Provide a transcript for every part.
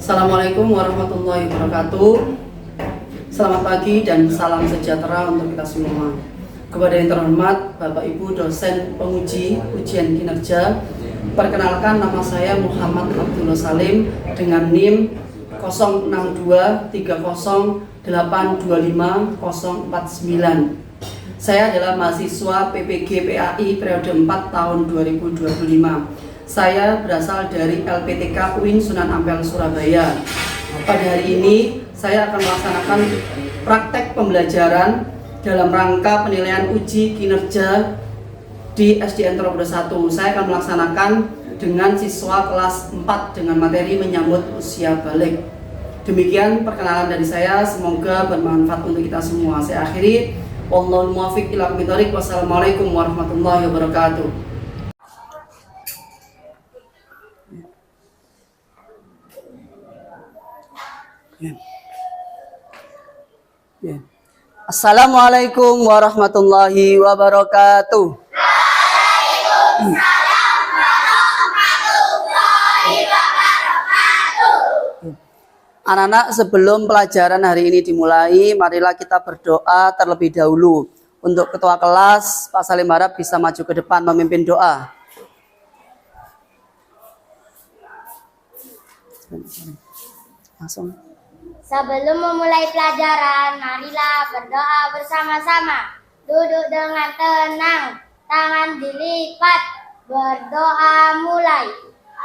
Assalamualaikum warahmatullahi wabarakatuh. Selamat pagi dan salam sejahtera untuk kita semua. Kepada yang terhormat Bapak Ibu dosen penguji ujian kinerja, perkenalkan nama saya Muhammad Abdullah Salim dengan NIM 0623082549. Saya adalah mahasiswa PPG PAI periode 4 tahun 2025. Saya berasal dari LPTK UIN Sunan Ampel Surabaya. Pada hari ini saya akan melaksanakan praktek pembelajaran dalam rangka penilaian uji kinerja di SD Entropodo 1. Saya akan melaksanakan dengan siswa kelas 4 dengan materi menyambut usia balik. Demikian perkenalan dari saya, semoga bermanfaat untuk kita semua. Saya akhiri, wallahul muwaffiq ila aqwamit thoriq. Wassalamualaikum warahmatullahi wabarakatuh. Assalamualaikum warahmatullahi wabarakatuh. Anak-anak, sebelum pelajaran hari ini dimulai, marilah kita berdoa terlebih dahulu. Untuk ketua kelas, Pak Salim harap bisa maju ke depan memimpin doa. Langsung. Sebelum memulai pelajaran, marilah berdoa bersama-sama. Duduk dengan tenang, tangan dilipat, berdoa mulai.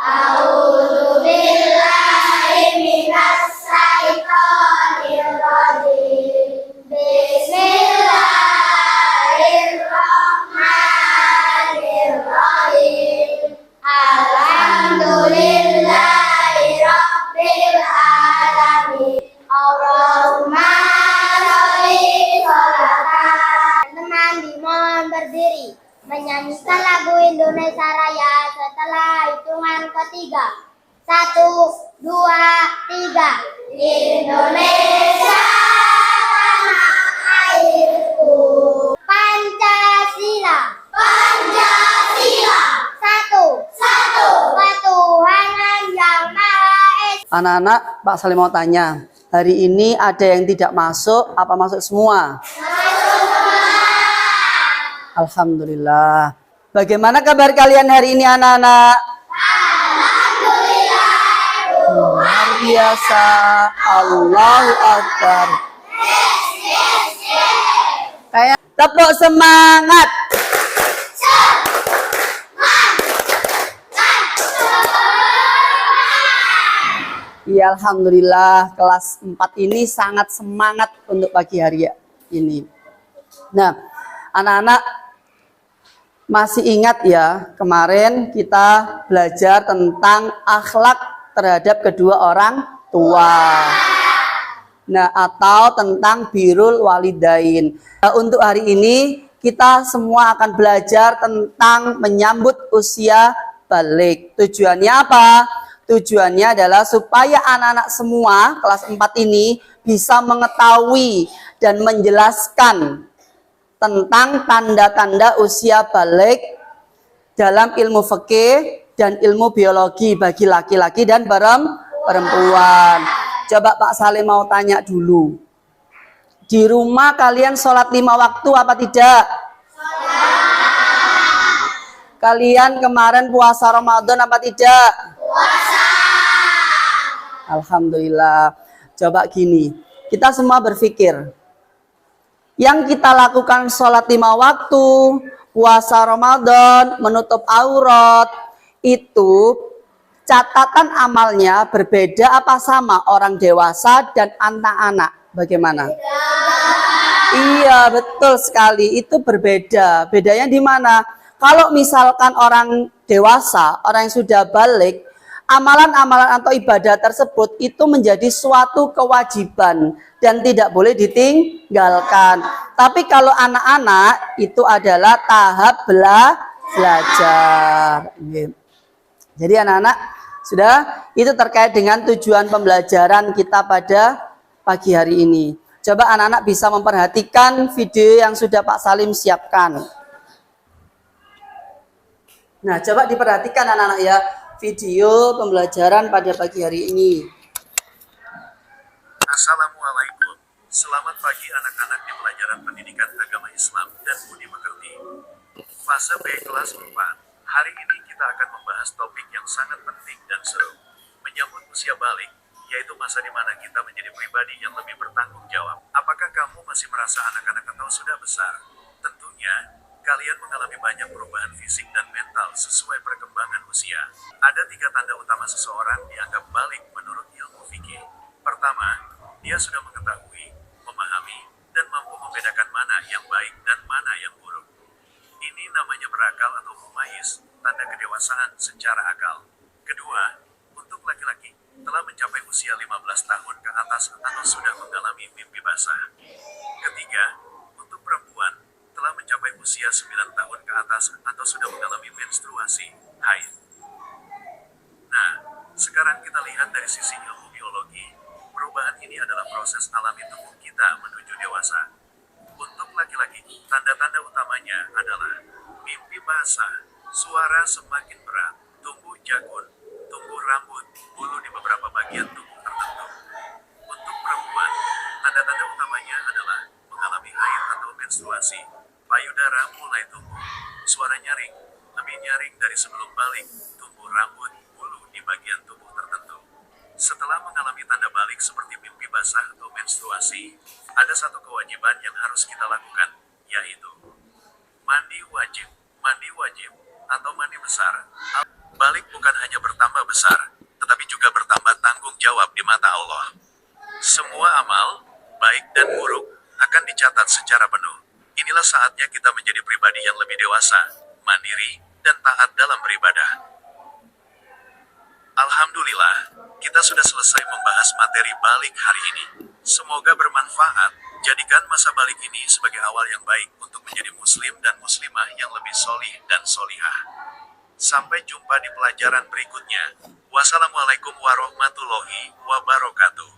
A'udzubillahi minasyaitonirrajim. Bismillahirrahmanirrahim. Alhamdulillahi rabbil alamin. Allahumma sholli sholatan. Teman dimohon berdiri menyanyikan lagu Indonesia Raya setelah hitungan ketiga. 1, 2, 3. Indonesia tanah airku. Pancasila. Pancasila. 1. Ketuhanan yang Maha Esa. Anak-anak, Pak Salim mau tanya, hari ini ada yang tidak masuk, apa masuk semua? Alhamdulillah. Bagaimana kabar kalian hari ini anak-anak? Alhamdulillah. Luar biasa. Allahu Akbar. Kayak tepuk semangat. Ya, alhamdulillah kelas 4 ini sangat semangat untuk pagi hari ini. Nah, anak-anak masih ingat ya, kemarin kita belajar tentang akhlak terhadap kedua orang tua. Nah, atau tentang birrul walidain. Nah, untuk hari ini kita semua akan belajar tentang menyambut usia balik. Tujuannya apa? Tujuannya adalah supaya anak-anak semua kelas 4 ini bisa mengetahui dan menjelaskan tentang tanda-tanda usia balik dalam ilmu fikih dan ilmu biologi bagi laki-laki dan perempuan. Coba Pak Salim mau tanya dulu. Di rumah kalian sholat 5 waktu apa tidak? Kalian kemarin puasa Ramadan apa tidak? Alhamdulillah. Coba gini, kita semua berpikir, yang kita lakukan sholat 5 waktu, puasa Ramadan, menutup aurat, itu catatan amalnya berbeda apa sama orang dewasa dan anak-anak? Bagaimana? Iya, betul sekali, itu berbeda. Bedanya di mana? Kalau misalkan orang dewasa, orang yang sudah balik, amalan-amalan atau ibadah tersebut itu menjadi suatu kewajiban dan tidak boleh ditinggalkan. Tapi kalau anak-anak itu adalah tahap belajar. Jadi anak-anak sudah, itu terkait dengan tujuan pembelajaran kita pada pagi hari ini. Coba anak-anak bisa memperhatikan video yang sudah Pak Salim siapkan. Nah, coba diperhatikan anak-anak ya, video pembelajaran pada pagi hari ini. Assalamualaikum. Selamat pagi anak-anak di pelajaran pendidikan agama Islam dan budi pekerti. Fase B kelas 4. Hari ini kita akan membahas topik yang sangat penting dan seru. Menyambut usia balik, yaitu masa di mana kita menjadi pribadi yang lebih bertanggung jawab. Apakah kamu masih merasa anak-anak atau sudah besar? Tentunya, kalian mengalami banyak perubahan fisik dan mental sesuai perkembangan usia. Ada 3 tanda utama seseorang dianggap balik menurut ilmu fikih. Pertama, dia sudah mengetahui, memahami, dan mampu membedakan mana yang baik dan mana yang buruk. Ini namanya berakal atau mumayyiz, tanda kedewasaan secara akal. Kedua, untuk laki-laki, telah mencapai usia 15 tahun ke atas atau sudah mengalami mimpi basah. Ketiga, untuk perempuan, telah mencapai usia 9 tahun ke atas atau sudah mengalami menstruasi, haid. Nah, sekarang kita lihat dari sisi ilmu biologi. Perubahan ini adalah proses alami tubuh kita menuju dewasa. Untuk laki-laki, tanda-tanda utamanya adalah mimpi basah, suara semakin berat, tumbuh jagun, tumbuh rambut, bulu di beberapa bagian tubuh tertentu. Untuk perempuan, tanda-tanda utamanya adalah mengalami haid atau menstruasi, payudara mulai tumbuh, suara nyaring, lebih nyaring dari sebelum balik, tumbuh rambut, bulu di bagian tubuh tertentu. Setelah mengalami tanda balik seperti mimpi basah atau menstruasi, ada satu kewajiban yang harus kita lakukan, yaitu mandi wajib. Mandi wajib atau mandi besar. Balik bukan hanya bertambah besar, tetapi juga bertambah tanggung jawab di mata Allah. Semua amal, baik dan buruk, akan dicatat secara penuh. Inilah saatnya kita menjadi pribadi yang lebih dewasa, mandiri, dan taat dalam beribadah. Alhamdulillah, kita sudah selesai membahas materi balik hari ini. Semoga bermanfaat. Jadikan masa balik ini sebagai awal yang baik untuk menjadi muslim dan muslimah yang lebih solih dan solihah. Sampai jumpa di pelajaran berikutnya. Wassalamualaikum warahmatullahi wabarakatuh.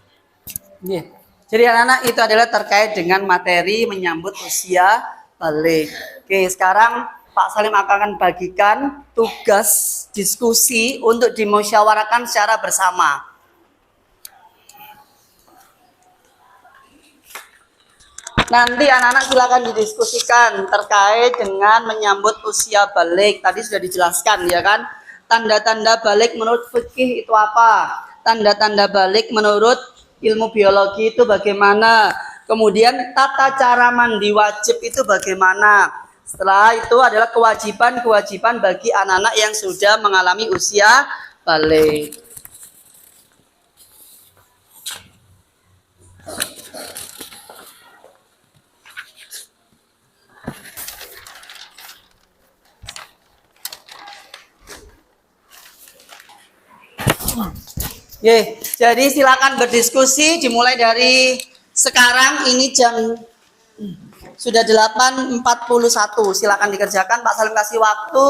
Jadi anak-anak itu adalah terkait dengan materi menyambut usia balik. Oke, sekarang Pak Salim akan bagikan tugas diskusi untuk dimusyawarakan secara bersama. Nanti anak-anak silakan didiskusikan terkait dengan menyambut usia balik. Tadi sudah dijelaskan ya kan? Tanda-tanda balik menurut fikih itu apa? Tanda-tanda balik menurut ilmu biologi itu bagaimana? Kemudian tata cara mandi wajib itu bagaimana? Setelah itu adalah kewajiban-kewajiban bagi anak-anak yang sudah mengalami usia balik. Jadi silakan berdiskusi dimulai dari sekarang. Ini jam sudah 8.41. Silakan dikerjakan. Pak Salim kasih waktu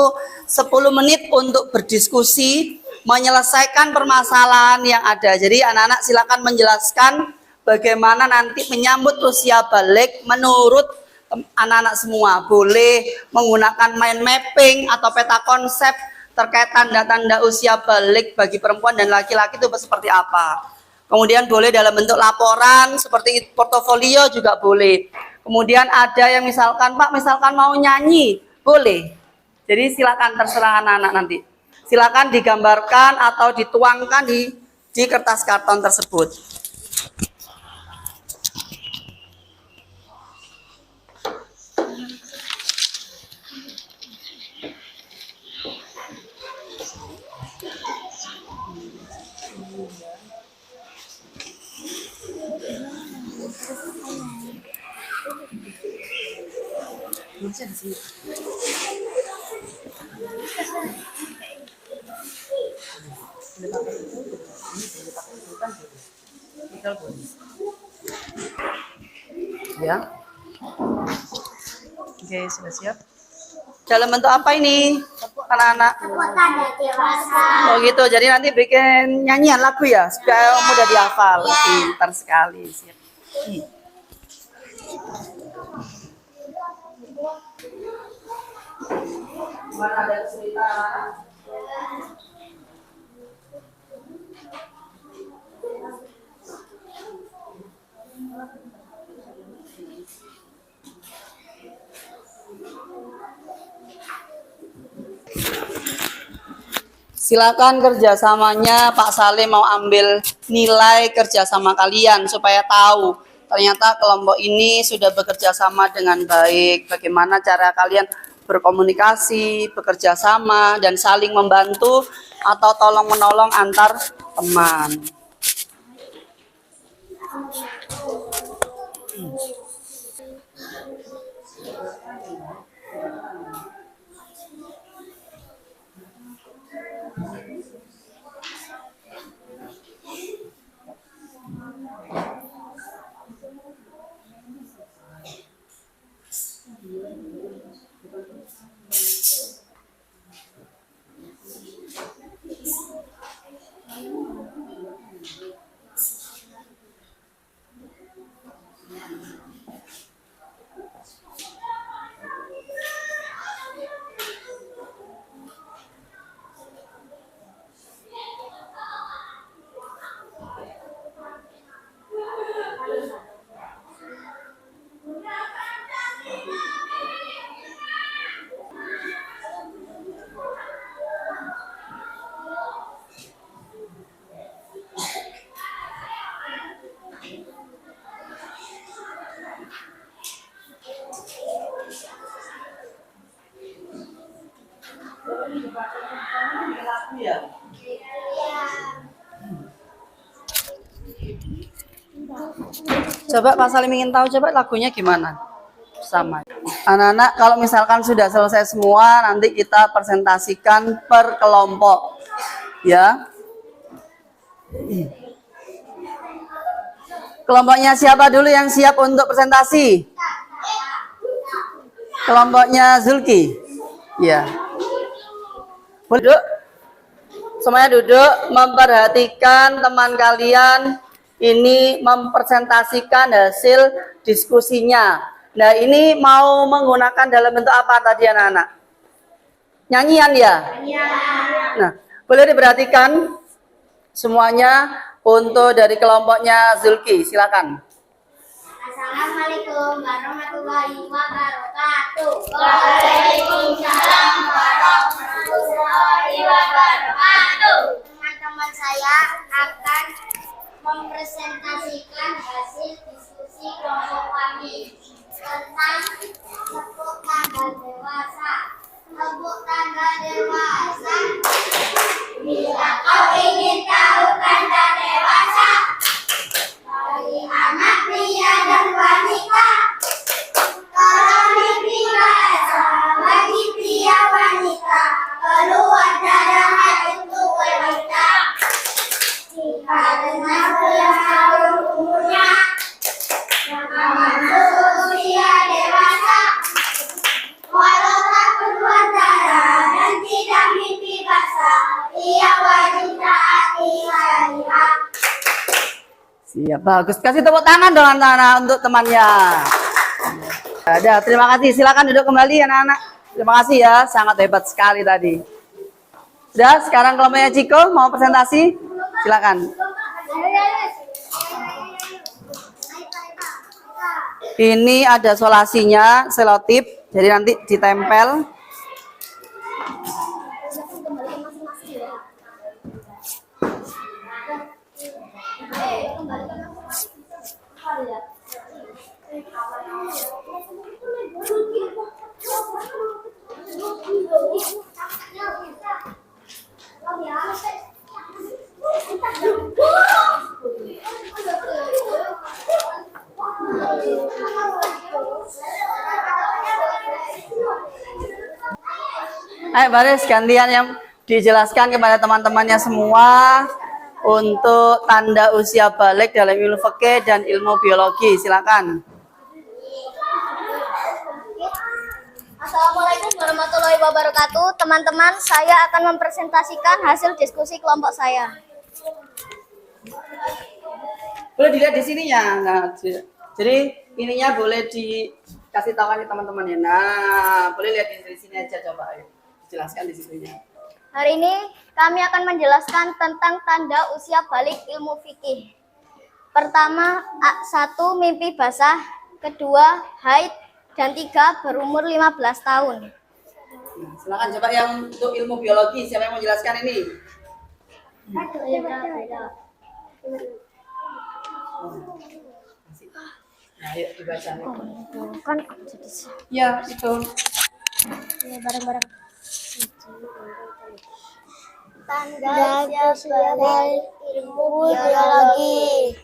10 menit untuk berdiskusi menyelesaikan permasalahan yang ada. Jadi anak-anak silakan menjelaskan bagaimana nanti menyambut usia balik menurut anak-anak semua. Boleh menggunakan mind mapping atau peta konsep terkait tanda-tanda usia balik bagi perempuan dan laki-laki itu seperti apa. Kemudian boleh dalam bentuk laporan seperti portofolio juga boleh. Kemudian ada yang misalkan Pak, misalkan mau nyanyi, boleh. Jadi silakan terserah anak-anak nanti. Silakan digambarkan atau dituangkan di kertas karton tersebut. Ya. Oke, sudah siap. Dalam bentuk apa ini, anak-anak? Tanda dewasa. Oh gitu. Jadi nanti bikin nyanyian lagu ya, supaya mudah dihafal. Pintar sekali. Siap. Mana ada kesulitan? Silakan kerjasamanya Pak Salim mau ambil nilai kerjasama kalian supaya tahu ternyata kelompok ini sudah bekerja sama dengan baik. Bagaimana cara kalian berkomunikasi, bekerja sama, dan saling membantu atau tolong menolong antar teman. Coba Pak Salim ingin tahu coba lagunya gimana? Sama. Anak-anak kalau misalkan sudah selesai semua nanti kita presentasikan per kelompok. Ya. Kelompoknya siapa dulu yang siap untuk presentasi? Kelompoknya Zulki. Ya. Duduk. Semuanya duduk, memperhatikan teman kalian ini mempresentasikan hasil diskusinya. Nah, ini mau menggunakan dalam bentuk apa tadi anak-anak? Nyanyian ya? Nah, boleh diperhatikan semuanya untuk dari kelompoknya Zulki, silakan. Assalamualaikum warahmatullahi wabarakatuh. Waalaikumsalam warahmatullahi wabarakatuh. Teman-teman saya akan mempresentasikan hasil diskusi kelompok kami tentang tepuk tangga dewasa. Tepuk tangga dewasa. Bila kau ingin tahu tanda dewasa, bagi anak pria dan wanita, kalau mimpi bahasa bagi pria wanita, keluar darah hati untuk wanita. Jika dengar pria tahun umurnya, maka masuk usia dewasa, walau tak keluar darah dan tidak mimpi basah, ia wajib taati syariat. Siap, bagus. Kasih tepuk tangan dong anak-anak untuk temannya. Ada, terima kasih. Silakan duduk kembali anak-anak. Terima kasih ya, sangat hebat sekali tadi. Sudah, sekarang kelompoknya Ciko mau presentasi. Silakan. Ini ada solasinya, selotip. Jadi nanti ditempel. Ayo baris gantian yang dijelaskan kepada teman-temannya semua untuk tanda usia balik dalam ilmu fikih dan ilmu biologi. Silakan. Assalamualaikum warahmatullahi wabarakatuh. Teman-teman, saya akan mempresentasikan hasil diskusi kelompok saya. Boleh dilihat di sininya. Nah, jadi ininya boleh dikasih tahu ke teman-temannya. Nah, boleh lihat di sini aja coba. Ayo. Dijelaskan di sininya. Hari ini kami akan menjelaskan tentang tanda usia balik ilmu fikih. Pertama, 1. Mimpi basah. Kedua, haid. Dan 3. Berumur 15 tahun. Nah, silakan coba yang untuk ilmu biologi, siapa yang mau jelaskan ini? Nah, ayo dibaca. Kan Ya, itu. bareng-bareng. Tanda usia balik ilmu biologi.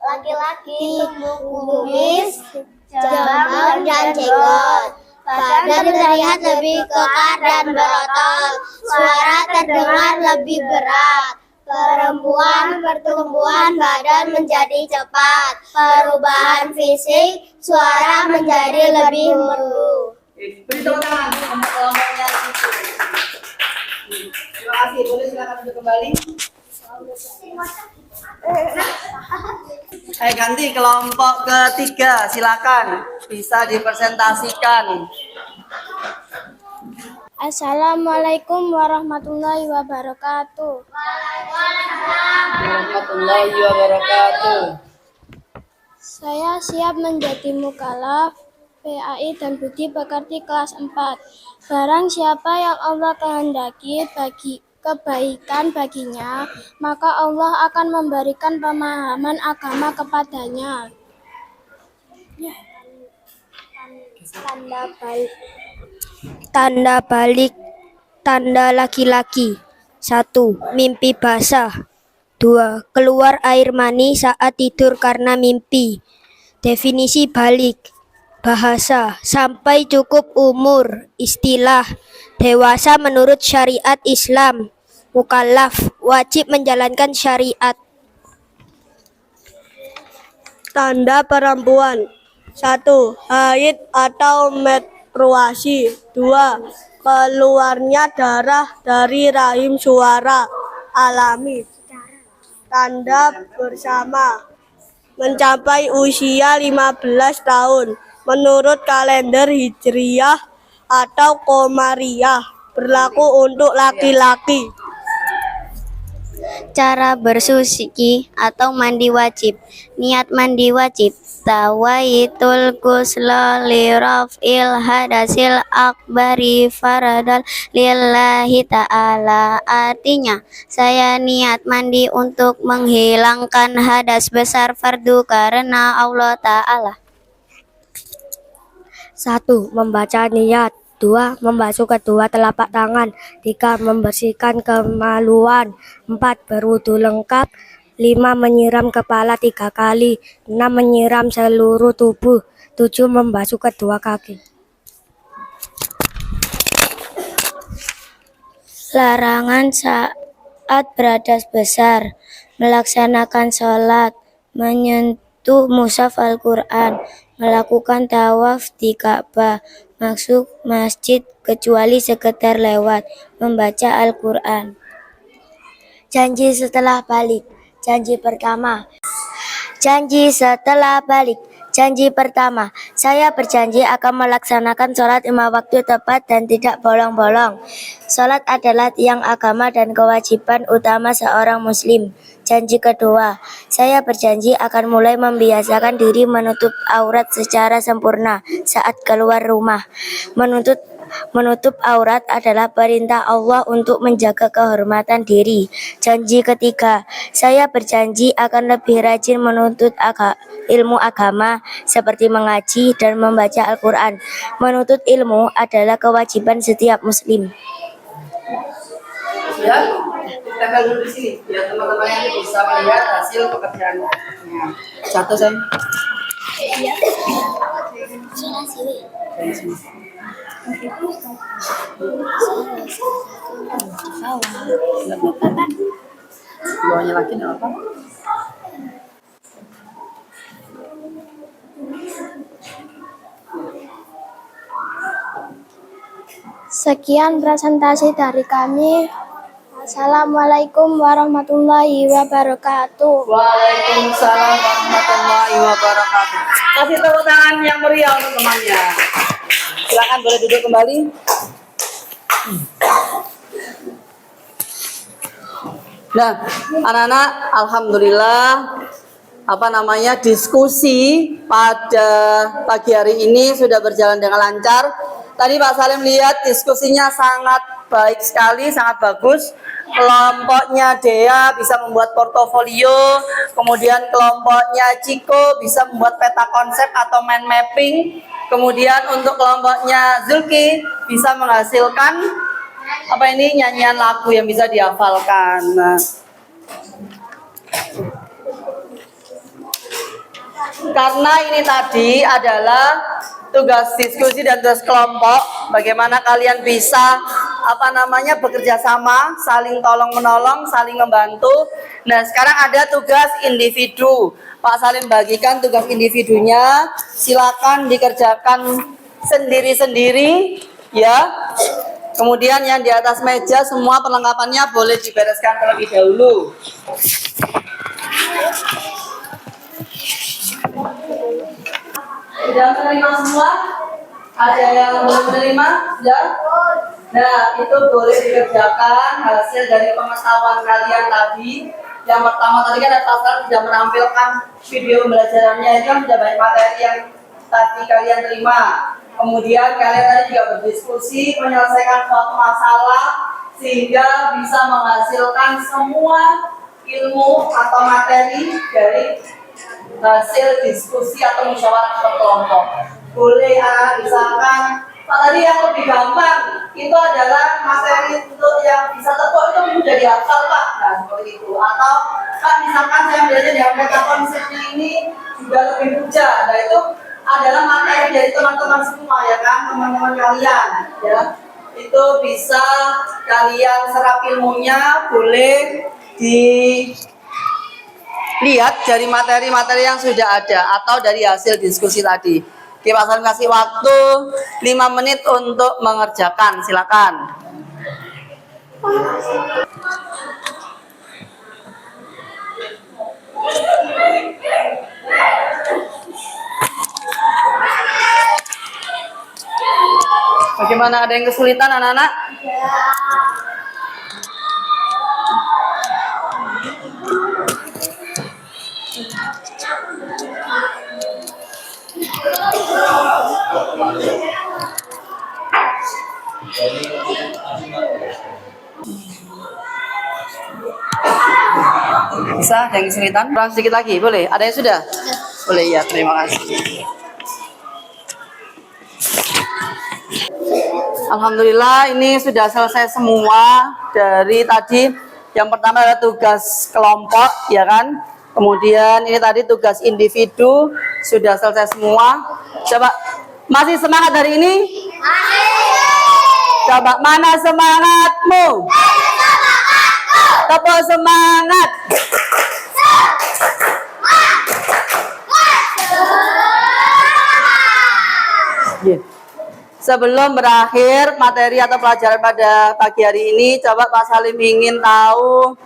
Laki-laki tumbuh kumis, jambang dan jenggot. Badan terlihat lebih kekar dan berotot. Suara terdengar lebih berat. Perempuan pertumbuhan badan menjadi cepat. Perubahan fisik, suara menjadi lebih merdu. Beri tepuk tangan untuk kelompoknya itu. Terima kasih. Boleh silakan duduk kembali. Ayo ganti kelompok ketiga, silakan bisa dipresentasikan. Assalamualaikum warahmatullahi wabarakatuh. Warahmatullahi wabarakatuh. Saya siap menjadi mukallaf PAI dan Budi Pekerti kelas 4. Barang siapa yang Allah kehendaki bagi kebaikan baginya, maka Allah akan memberikan pemahaman agama kepadanya. Tanda balik tanda laki-laki. 1. Mimpi basah. 2. Keluar air mani saat tidur karena mimpi. Definisi balik. Bahasa sampai cukup umur. Istilah dewasa menurut syariat Islam. Mukallaf wajib menjalankan syariat. Tanda perempuan. 1. Haid atau menstruasi. 2. Keluarnya darah dari rahim suara alami. Tanda bersama. Mencapai usia 15 tahun menurut kalender Hijriyah atau Qamariyah. Berlaku untuk laki-laki. Cara bersuci atau mandi wajib. Niat mandi wajib. Tawaitul ghusla li raf'il hadasil akbari faradal lillahi ta'ala. Artinya, saya niat mandi untuk menghilangkan hadas besar fardu karena Allah Ta'ala. 1. Membaca niat. 2. Membasuh kedua telapak tangan. 3. Membersihkan kemaluan. 4. Berwudu lengkap. 5. Menyiram kepala 3 kali. 6. Menyiram seluruh tubuh. 7. Membasuh kedua kaki. Larangan saat berhadas besar. Melaksanakan sholat. Menyentuh mushaf Al-Quran. Melakukan tawaf di Ka'bah, masuk masjid kecuali sekedar lewat, membaca Al-Quran. Janji setelah balik. Janji pertama. Janji setelah balik. Janji pertama, saya berjanji akan melaksanakan sholat 5 waktu tepat dan tidak bolong-bolong. Sholat adalah tiang agama dan kewajiban utama seorang muslim. Janji kedua, saya berjanji akan mulai membiasakan diri menutup aurat secara sempurna saat keluar rumah. Menutup aurat adalah perintah Allah untuk menjaga kehormatan diri. Janji ketiga, saya berjanji akan lebih rajin menuntut ilmu agama seperti mengaji dan membaca Al-Quran. Menuntut ilmu adalah kewajiban setiap muslim. Ya, kita akan duduk di sini biar teman-teman yang bisa melihat hasil pekerjaannya. Satu saya. Bawahnya lagi nggak apa? Sekian presentasi dari kami. Assalamualaikum warahmatullahi wabarakatuh. Waalaikumsalam warahmatullahi wabarakatuh. Kasih tepuk tangan yang meriah untuk temannya. Silakan boleh duduk kembali. Nah, anak-anak, alhamdulillah diskusi pada pagi hari ini sudah berjalan dengan lancar. tadi Pak Salim lihat diskusinya sangat baik sekali, sangat bagus. Kelompoknya Dea bisa membuat portofolio, kemudian kelompoknya Ciko bisa membuat peta konsep atau mind mapping, kemudian untuk kelompoknya Zulki bisa menghasilkan apa ini nyanyian lagu yang bisa dihafalkan. Nah, karena ini tadi adalah tugas diskusi dan tugas kelompok, bagaimana kalian bisa bekerja sama, saling tolong menolong, saling membantu. Nah, sekarang ada tugas individu. Pak Salim bagikan tugas individunya, silakan dikerjakan sendiri-sendiri ya. Kemudian yang di atas meja semua perlengkapannya boleh dibereskan terlebih dahulu. Sudah menerima semua? Ada yang belum menerima? Sudah? Nah, itu boleh dikerjakan hasil dari pengetahuan kalian tadi. Yang pertama tadi kan ada pasal sudah menampilkan video pembelajarannya, itu kan sudah banyak materi yang tadi kalian terima. Kemudian kalian tadi juga berdiskusi, menyelesaikan suatu masalah sehingga bisa menghasilkan semua ilmu atau materi dari hasil diskusi atau musyawarah kelompok. Boleh misalkan Pak tadi yang lebih gampang itu adalah materi untuk yang bisa tepuk itu mudah dihafal Pak. Nah seperti itu. Atau Pak misalkan saya belajar yang peta konsepnya ini juga lebih mudah. Nah itu adalah materi dari teman-teman semua ya kan, teman-teman kalian ya. Itu bisa kalian serap ilmunya, boleh dilihat dari materi-materi yang sudah ada atau dari hasil diskusi tadi. Oke, Pak Salim kasih waktu 5 menit untuk mengerjakan, silakan. Bagaimana, ada yang kesulitan anak-anak? Bisa, ada yang kesulitan? Kurang sedikit lagi, boleh? Ada yang sudah? Boleh, ya, terima kasih. Alhamdulillah ini sudah selesai semua dari tadi. Yang pertama adalah tugas kelompok, ya kan? Kemudian ini tadi tugas individu, sudah selesai semua. Coba, masih semangat hari ini? Coba, mana semangatmu? Tepuk semangat. Sebelum berakhir materi atau pelajaran pada pagi hari ini, coba Pak Salim ingin tahu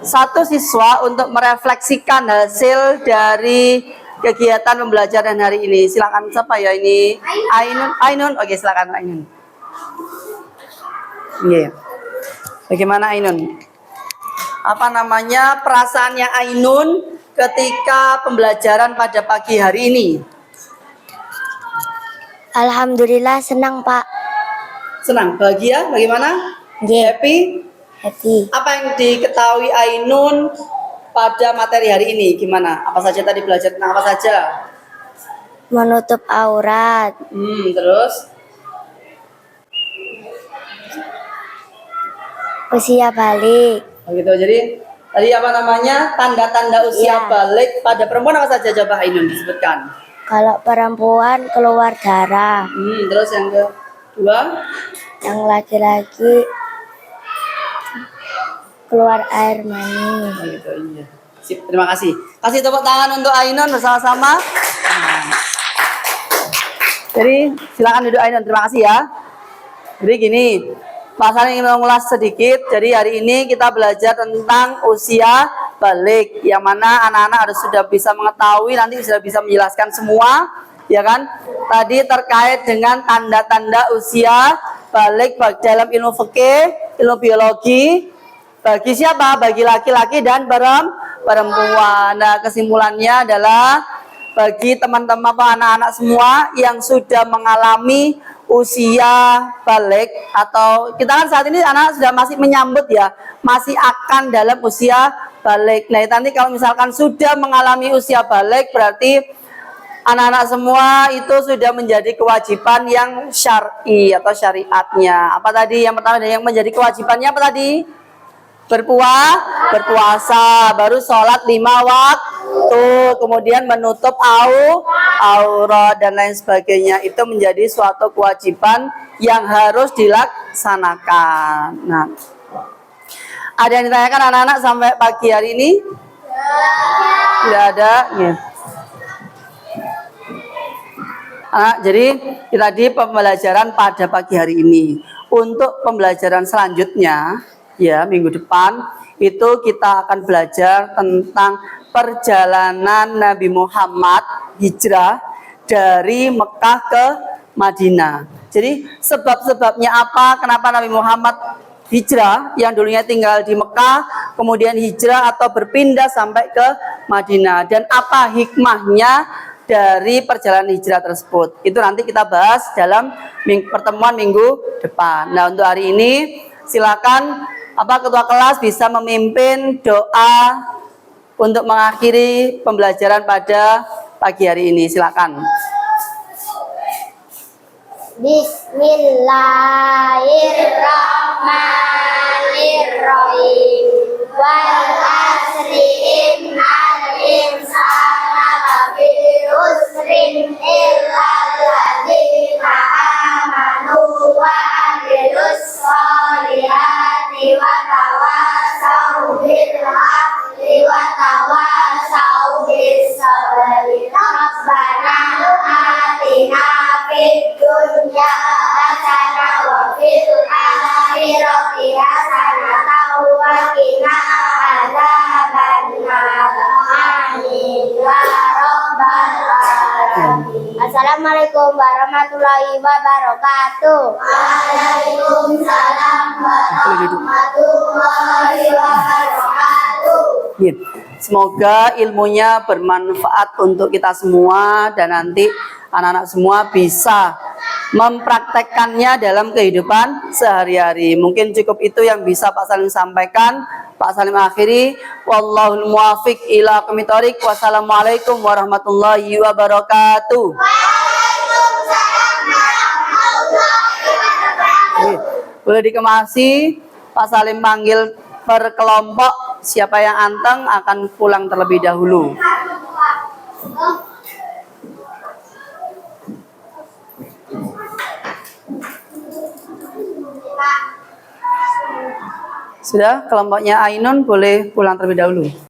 satu siswa untuk merefleksikan hasil dari kegiatan pembelajaran hari ini. Silakan siapa ya ini? Ainun. Ainun. Oke, silakan Ainun. Iya. Bagaimana Ainun? Apa namanya perasaannya Ainun ketika pembelajaran pada pagi hari ini? Alhamdulillah senang Pak. Senang, bahagia, bagaimana? Yeah. Happy? Happy. Apa yang diketahui Ainun pada materi hari ini? Gimana? Apa saja tadi belajar tentang apa saja? Menutup aurat. Terus? Usia balik. Oh gitu, jadi tadi apa namanya? Tanda-tanda usia balik pada perempuan apa saja? Coba Ainun disebutkan. Kalau perempuan keluar darah. Terus yang kedua? Yang laki-laki keluar air mani. Oh gitu, iya. Sip, terima kasih. Kasih tepuk tangan untuk Ainun bersama-sama. Jadi silakan duduk Ainun, terima kasih ya. Jadi gini, Pak Salim ingin mengulas sedikit. Jadi hari ini kita belajar tentang usia balik, yang mana anak-anak harus sudah bisa mengetahui, nanti sudah bisa menjelaskan semua, ya kan? Tadi terkait dengan tanda-tanda usia balik dalam ilmu fikih, ilmu biologi, bagi siapa? Bagi laki-laki dan perempuan. Nah, kesimpulannya adalah bagi teman-teman anak-anak semua yang sudah mengalami usia balik, atau kita kan saat ini anak sudah masih menyambut ya, masih akan dalam usia balik. Nah, nanti kalau misalkan sudah mengalami usia balik, berarti anak-anak semua itu sudah menjadi kewajiban yang syar'i atau syariatnya. Apa tadi? Yang pertama yang menjadi kewajibannya apa tadi? Berpuasa, baru sholat 5 waktu, kemudian menutup aurat dan lain sebagainya. Itu menjadi suatu kewajiban yang harus dilaksanakan. Nah, ada yang ditanyakan anak-anak sampai pagi hari ini? Tidak ada. Ya. Jadi tadi pembelajaran pada pagi hari ini. Untuk pembelajaran selanjutnya, ya minggu depan itu kita akan belajar tentang perjalanan Nabi Muhammad hijrah dari Mekah ke Madinah. Jadi sebab-sebabnya apa, kenapa Nabi Muhammad hijrah yang dulunya tinggal di Mekah kemudian hijrah atau berpindah sampai ke Madinah, dan apa hikmahnya dari perjalanan hijrah tersebut. Itu nanti kita bahas dalam pertemuan minggu depan. Nah, untuk hari ini silakan ketua kelas bisa memimpin doa untuk mengakhiri pembelajaran pada pagi hari ini. Silakan. Bismillahirrahmanirrahim. Wal asri innal insana lafi usrin illa alladzina amanu wa amilus sholihati wa tawassaw bil haqqi wa tawassaw bis sabri. Rabbana atina fid dunya hasanah wa fil akhirati hasanah wa qina adzabannar. Amin ya rabbal alamin. Assalamualaikum warahmatullahi wabarakatuh. Waalaikumsalam warahmatullahi wabarakatuh. Ya. Semoga ilmunya bermanfaat untuk kita semua dan nanti anak-anak semua bisa mempraktekkannya dalam kehidupan sehari-hari. Mungkin cukup itu yang bisa Pak Salim sampaikan. Pak Salim akhiri, wallahul muwaffiq ila aqwamit thoriq. Wassalamualaikum warahmatullahi wabarakatuh. Waalaikumsalam warahmatullahi wabarakatuh. Boleh dikemasi, Pak Salim panggil per kelompok. Siapa yang anteng akan pulang terlebih dahulu. Sudah, kelompoknya Ainun boleh pulang terlebih dahulu.